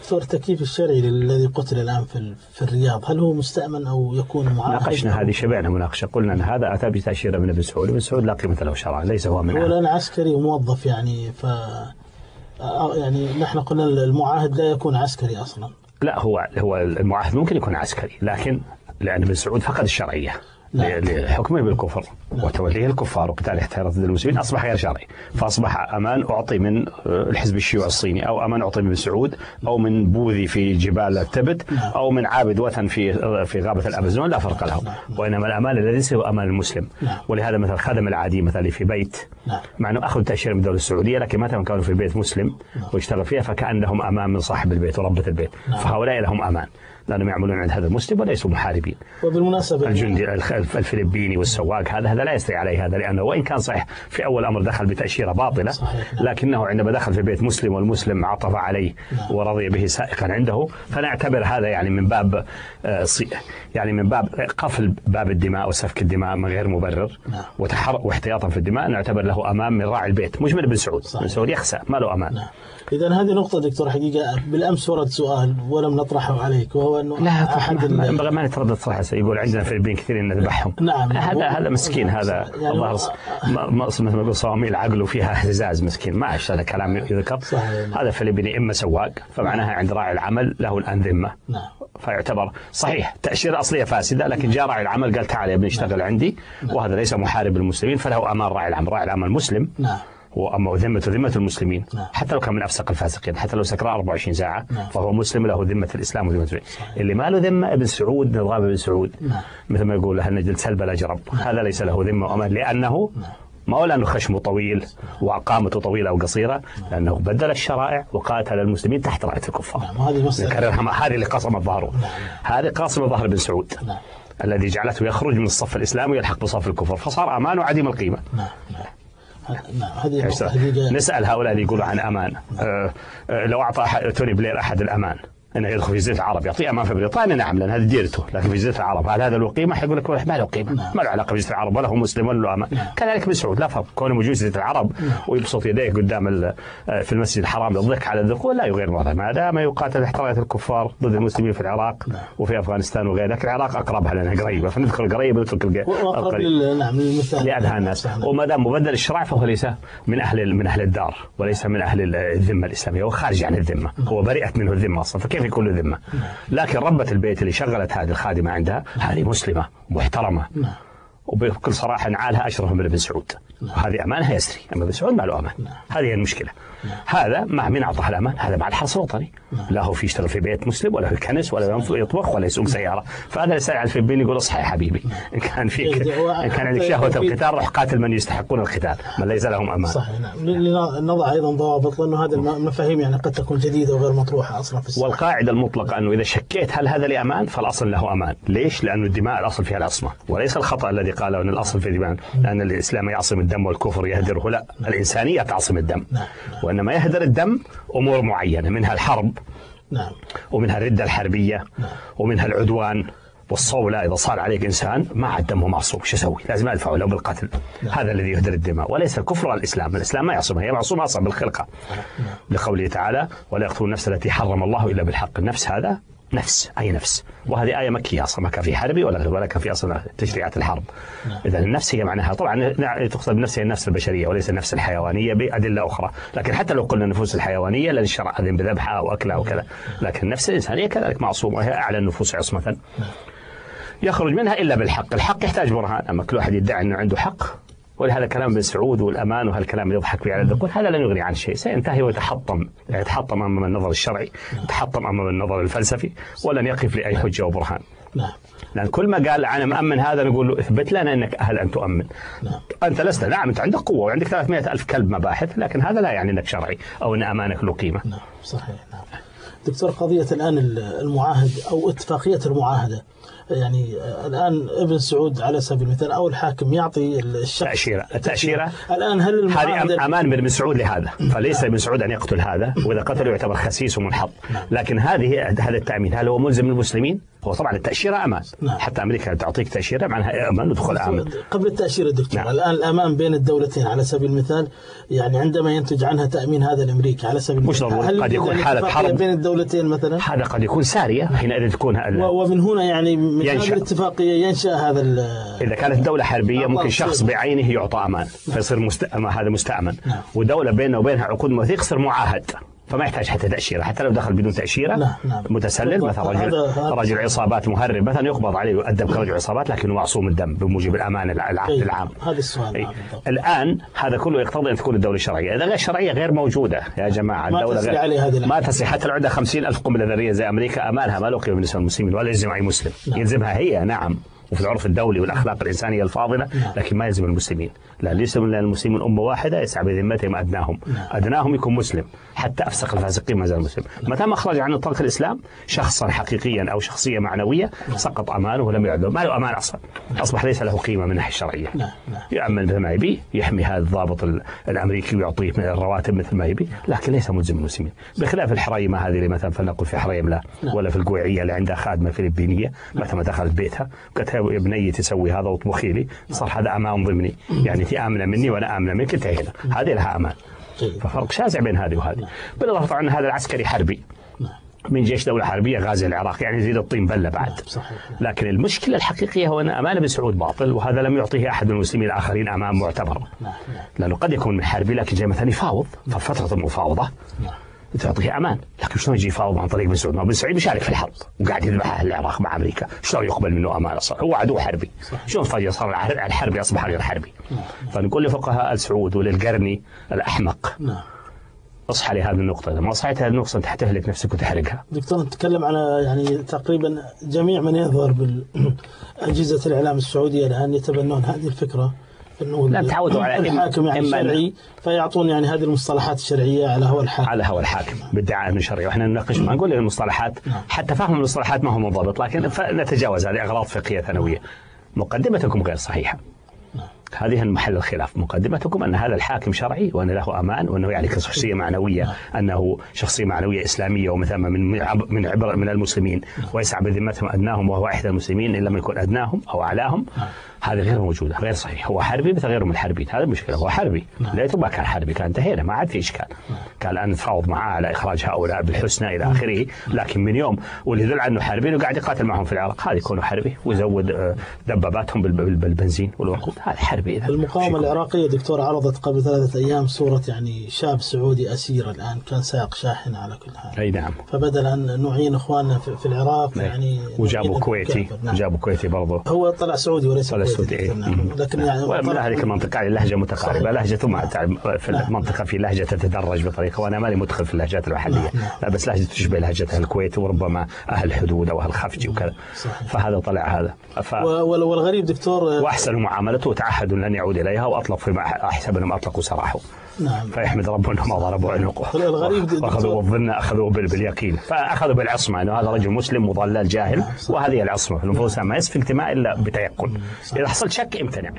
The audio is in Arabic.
دكتور التكييف الشرعي الذي قتل الآن في الرياض هل هو مستأمن أو يكون معاهد؟ ناقشنا هذه، شبعنا مناقشة، قلنا أن هذا أتى بتأشيرة من ابن سعود، ابن سعود لا قيمة له شرعا، ليس هو من هو الآن عسكري وموظف يعني يعني نحن قلنا المعاهد لا يكون عسكري أصلا. لا، هو المعاهد ممكن يكون عسكري، لكن لأن ابن سعود فقد الشرعية لحكمه بالكفر وتوليه الكفار وقتال احتياط ضد المسلمين، أصبح غير شرعي، فأصبح أمان أعطي من الحزب الشيوعي الصيني، أو أمان أعطي من سعود، أو من بوذي في جبال التبت، أو من عابد وثن في غابة الأمازون، لا فرق له. وإنما الأمان الذي هو أمان المسلم. ولهذا مثل خادم العادي مثلا في بيت، مع أنه أخذ تأشيرة من الدولة السعودية، لكن مثلا كانوا في بيت مسلم ويشتغل فيها، فكأنهم أمان من صاحب البيت وربة البيت، فهؤلاء لهم أمان لأنهم يعملون عند هذا المسلم وليسوا محاربين. وبالمناسبة الجندي الفلبيني والسواق هذا لا يستطيع عليه هذا، لأنه وإن كان صحيح في أول أمر دخل بتأشيرة باطلة، لكنه عندما دخل في بيت مسلم والمسلم عطف عليه ورضي به سائقا عنده، فنعتبر هذا يعني من باب قفل باب الدماء وسفك الدماء من غير مبرر واحتياطا في الدماء، نعتبر له أمان من راعي البيت، مش من ابن سعود. ابن سعود يخسأ، ما له أمان. إذا هذه نقطة دكتور، حقيقة بالأمس ورد سؤال ولم نطرحه عليك، وهو أنه لا أحد ما نتردد صراحة، يقول عندنا فلبين كثيرين نذبحهم. نعم. هذا مسكين، هذا الظاهر مثل ما يقول صواميل عقله فيها اهتزاز، مسكين ما عاش هذا كلام يذكر. هذا فلبيني إما سواق، فمعناها عند راعي العمل له الآن ذمة، فيعتبر صحيح تأشيرة أصلية فاسدة، لكن جاء راعي العمل قال تعال يا ابني اشتغل عندي، وهذا ليس محارب للمسلمين، فله أمان راعي العمل. راعي العمل مسلم، وأما ذمة المسلمين، حتى لو كان من أفسق الفاسقين، حتى لو سكر 24 ساعة فهو مسلم، له ذمة الإسلام وذمة المسلمين. اللي ما له ذمة ابن سعود، نظام ابن سعود، مثل ما يقول هل نجد سلب لا جرب، هذا ليس له ذمة وأمان، لأنه ما هو لأنه خشمه طويل وقامته طويلة أو قصيرة، لأنه بدل الشرائع وقاتل المسلمين تحت راية الكفار. هذه اللي قصمت ظهره، هذه قاصمة ظهر ابن سعود الذي جعلته يخرج من الصف الإسلامي ويلحق بصف الكفر، فصار أمان وعديم القيمة. نسأل هؤلاء اللي يقولوا عن أمان، لو أعطى توني بلير أحد الأمان أنه يدخل في جزيرة العرب، يعطيه أمان في بريطانيا، نعم، لأن هذه ديرته، لكن في جزيرة العرب هل هذا له قيمة؟ حيقول لك ما له قيمة، ما له علاقة بجزيرة العرب، ولا هو مسلم ولا له أمان. كذلك ابن سعود لا فرق، كونه موجود في جزيرة العرب ويبسط يديه قدام في المسجد الحرام للضحك على الذكور لا يغير وضعه، ما دام يقاتل تحت راية الكفار ضد المسلمين في العراق وفي أفغانستان وغيرها، لكن العراق أقربها لأنها قريبة، فندخل القريب ونترك القريب لأدهى الناس. وما دام مبدل الشرع فهو ليس من أهل الدار، وليس من أهل الذمة الإسلامية، هو خارج عن الذمة، هو برئت منه الذمة أصلا، فكيف يكون له ذمة؟ لكن ربة البيت اللي شغلت هذه الخادمة عندها هذه مسلمة محترمة، وبكل صراحة نعالها أشرف من ابن سعود، وهذه أمانها يسري، أما ابن سعود ما له أمان. هذه هي المشكلة. هذا مع من أعطاه الأمان؟ هذا مع الحرس الوطني، لا هو في يشتغل في بيت مسلم، ولا في كنس، ولا يطبخ، ولا يسوق سيارة، فهذا يسأل على الفلبين يقول اصحى يا حبيبي، إن كان عندك شهوة القتال روح قاتل من يستحقون القتال، من ليس لهم أمان. صحيح. نعم. لنضع أيضا ضوابط، لأنه هذا المفاهيم يعني قد تكون جديدة وغير مطروحة أصلا في الساحة. والقاعدة المطلقة أنه إذا شكيت هل هذا لأمان فالأصل له أمان. ليش؟ لأن الدماء الأصل فيها العصمة، وليس الخطأ الذي قاله أن الأصل في الدماء لأن الإسلام يعصم الدم والكفر يهدره، لا، الإنسانية تعصم الدم، وإنما يهدر الدم أمور معينة، منها الحرب، ومنها الردة الحربية، ومنها العدوان والصولة. إذا صار عليك إنسان ما عاد دمه معصوم، شو أسوي؟ لازم أدفعه له بالقتل. هذا الذي يهدر الدماء، وليس الكفر والإسلام. الإسلام ما يعصمها، هي معصومة أصلا بالخلقة، لقوله تعالى ولا يقتلون النفس التي حرم الله إلا بالحق. النفس هذا نفس، أي نفس، وهذه آية مكية أصلا، ما كان في حربي ولا كان في أصلا تشريعات الحرب. إذا النفس هي معناها طبعا تقصد بالنفس هي النفس البشرية وليس النفس الحيوانية بأدلة أخرى، لكن حتى لو قلنا النفوس الحيوانية لأن الشرع أذن بذبحها أو أكلها وكذا، لكن النفس الإنسانية كذلك معصومة، وهي أعلى النفوس عصمة يخرج منها إلا بالحق. الحق يحتاج برهان، أما كل واحد يدعي أنه عنده حق، ولهذا كلام ابن سعود والأمان وهالكلام اللي يضحك به على الذكور هذا لن يغني عن شيء، سينتهي ويتحطم، يتحطم أمام النظر الشرعي، يتحطم أمام النظر الفلسفي، ولن يقف لأي حجة وبرهان. لأن كل ما قال أنا مأمن هذا نقول له اثبت لنا أنك أهل أن تؤمن. أنت لست، نعم أنت عندك قوة وعندك 300,000 كلب مباحث، لكن هذا لا يعني أنك شرعي أو أن أمانك له قيمة. صحيح. دكتور، قضية الآن المعاهد أو اتفاقية المعاهدة، يعني الآن ابن سعود على سبيل المثال أو الحاكم يعطي الشخص التأشيرة. الآن هل هذه أمان من ابن سعود لهذا، فليس ابن سعود أن يقتل هذا، وإذا قتله يعتبر خسيس ومنحط، لكن هذا التأمين هل هو ملزم للمسلمين هو طبعا التأشيرة أمان. نعم. حتى أمريكا تعطيك تأشيرة معناها أمان ودخول آمن. قبل التأشيرة دكتور، نعم. الآن الأمان بين الدولتين على سبيل المثال، يعني عندما ينتج عنها تأمين هذا الأمريكي على سبيل المثال، مش ضروري، قد يكون حالة حرب بين الدولتين مثلا، هذا قد يكون سارية حينئذ تكون ومن هنا يعني من هذه الاتفاقية ينشأ هذا. إذا كانت دولة حربية ممكن شخص بعينه يعطى أمان فيصير هذا مستأمن. نعم. ودولة بينه وبينها عقود مواثيق يصير معاهد، فما يحتاج حتى تأشيرة. حتى لو دخل بدون تأشيرة. نعم. متسلل مثلا رجل عصابات مهرب مثلا يقبض عليه ويؤدب كرجل عصابات لكنه معصوم الدم بموجب الأمان العهد العام. هذا السؤال. الآن هذا كله يقتضي أن تكون الدولة شرعية. إذا غير شرعية غير موجودة يا جماعة. الدولة غير ما تسري حتى لو عندها 50,000 قنبلة ذرية زي أمريكا، أمانها ما له قيمة بالنسبة للمسلمين ولا يلزم أي مسلم. نعم. يلزمها هي نعم وفي العرف الدولي والأخلاق الإنسانية الفاضلة، لكن ما يلزم المسلمين. لا يلزم المسلمين أمة واحدة يسعى بذمتهم أدناهم. أدناهم يكون مسلم، حتى أفسق الفاسقين ما زال مسلم. متى ما خرج عن نطاق الإسلام شخصا حقيقيا أو شخصية معنوية سقط أمانه ولم يعد ما له أمان أصلا، أصبح ليس له قيمة من الناحية الشرعية. يأمن مثل ما يبي، يحمي هذا الضابط الأمريكي ويعطيه من الرواتب مثل ما يبي، لكن ليس ملزم المسلمين. بخلاف الحريمة هذه اللي مثلا فلنقل في حريم لا ولا في القويعية اللي عندها خادمة فلبينية متى ما دخلت بيتها قالت يا بنية تسوي هذا واطبخي لي، صار هذا أمان ضمني، يعني أنت آمنة مني وأنا آمنة منك، انتهينا. هذه لها أمان. ففرق شاسع بين هذه وهذه. بالإضافة طبعا هذا العسكري حربي من جيش دولة حربية غازي العراق، يعني يزيد الطين بلة بعد. لكن المشكلة الحقيقية هو أن أمان بن سعود باطل، وهذا لم يعطيه أحد من المسلمين الآخرين أمان معتبر. لأنه قد يكون من حربي لكن جاي مثلا يفاوض، ففترة المفاوضة تعطيه أمان، لكن شلون يجي يفاوض عن طريق بن سعود؟ ما بن سعود مشارك في الحرب وقاعد يذبح أهل العراق مع أمريكا، شلون يقبل منه أمان أصلا؟ هو عدو حربي. شلون فجأة صار الحربي أصبح غير حربي؟ فنقول لفقهاء السعود وللقرني الأحمق اصحى لهذه النقطة، إذا ما صحيت هذه النقطة أنت حتهلك نفسك وتحرقها. دكتور نتكلم على يعني تقريبا جميع من يظهر بالأجهزة الإعلام السعودية الآن يتبنون هذه الفكرة، إنه لا تعودوا على الحاكم يعني شرعي، فيعطون يعني هذه المصطلحات الشرعية على هوى الحاكم. على هوى الحاكم بادعاء انه شرعي، واحنا نناقش ما نقول المصطلحات حتى فهم المصطلحات ما هو منضبط، لكن نتجاوز هذه أغراض فقهية ثانوية. مقدمتكم غير صحيحة. هذه محل الخلاف. مقدمتكم أن هذا الحاكم شرعي وأن له أمان وأنه يعني كشخصية معنوية، أنه شخصية معنوية إسلامية ومثلا من عبر من المسلمين ويسعى بذمتهم أدناهم وهو أحد المسلمين إن لم يكن أدناهم أو أعلاهم. هذه غير موجودة، غير صحيح. هو حربي مثل غيره من الحربيين، هذا المشكلة. هو حربي ليته ما كان حربي، كان انتهينا ما عاد في إشكال. كان الآن نتفاوض معاه على إخراج هؤلاء بالحسنى إلى آخره، لكن من يوم واللي يدل عنه حربي وقاعد يقاتل معهم في العراق هذا يكون حربي ويزود دباباتهم بالبنزين والوقود، هذا حربي. المقاومة العراقية دكتور عرضت قبل 3 أيام صورة يعني شاب سعودي أسير الآن كان سائق شاحنة على كل حال. أي نعم. فبدل أن نعين إخواننا في العراق يعني وجابوا كويتي. جابوا كويتي برضه. هو طلع سعودي وليس سعودي. لكن يعني من هذه المنطقة اللهجة متقاربة. لهجة ما في المنطقة في لهجة تتدرج بطريقة، وأنا مالي مدخل في اللهجات المحلية. لا بس لهجة تشبه لهجة أهل الكويت وربما أهل الحدود أو أهل خفجي وكذا. فهذا طلع هذا. والغريب دكتور وأحسنوا معاملته وتعهدوا لن يعود إليها وأطلق فيما أحسب أنهم أطلقوا سراحه. نعم. فيحمد ربه أنهم ما ضربوا عنقه. الغريب أخذوا بالظن، أخذوا باليقين، فأخذوا بالعصمة أنه هذا رجل مسلم مضلل جاهل، وهذه العصمة. النفوس ما يسفك دماء إلا بتيقن. إذا حصل شك امتنع.